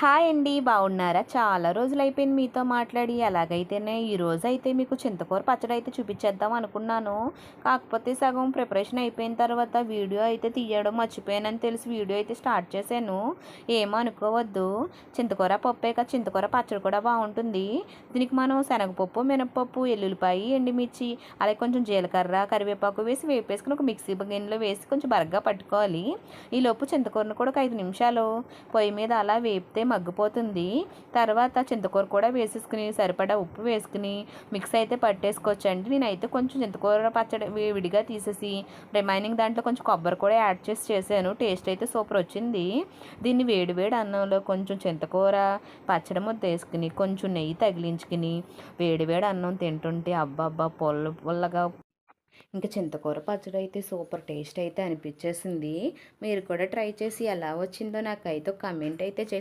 Hi అండి, బాగున్నారా? చాలా రోజులైపోయింది మీతో మాట్లాడి. అలాగైతేనే ఈరోజైతే మీకు చింతకూర పచ్చడి అయితే చూపించేద్దాం అనుకున్నాను. కాకపోతే సగం ప్రిపరేషన్ అయిపోయిన తర్వాత వీడియో అయితే తీయడం మర్చిపోయానని తెలిసి వీడియో అయితే స్టార్ట్ చేశాను. ఏమో అనుకోవద్దు, చింతకూర పప్పే కదా, చింతకూర పచ్చడి కూడా బాగుంటుంది. దీనికి మనం శనగపప్పు, మినపప్పు, ఎల్లుల్లిపాయ, ఎండుమిర్చి, అలాగే కొంచెం జీలకర్ర, కరివేపాకు వేసి వేపేసుకుని ఒక మిక్సీ గిన్నెలో వేసి కొంచెం బరగ్గా పట్టుకోవాలి. ఈలోపు చింతకూరను కూడా ఒక 5 నిమిషాలు పొయ్యి మీద అలా వేపితే మగ్గిపోతుంది. తర్వాత చింతకూర కూడా వేసేసుకుని సరిపడా ఉప్పు వేసుకుని మిక్స్ అయితే పట్టేసుకోవచ్చండి. నేనైతే కొంచెం చింతకూర పచ్చడి విడిగా తీసేసి రిమైనింగ్ దాంట్లో కొంచెం కొబ్బరి కూడా యాడ్ చేసి చేశాను. టేస్ట్ అయితే సూపర్ వచ్చింది. దీన్ని వేడి వేడి అన్నంలో కొంచెం చింతకూర పచ్చడి ముద్ద వేసుకుని కొంచెం నెయ్యి తగిలించుకుని వేడి వేడి అన్నం తింటుంటే అబ్బబ్బా, పుల్ల పుల్లగా ఇంకా చింతకూర పచ్చడి అయితే సూపర్ టేస్ట్ అయితే అనిపించేసింది. మీరు కూడా ట్రై చేసి ఎలా వచ్చిందో నాకైతే కామెంట్ అయితే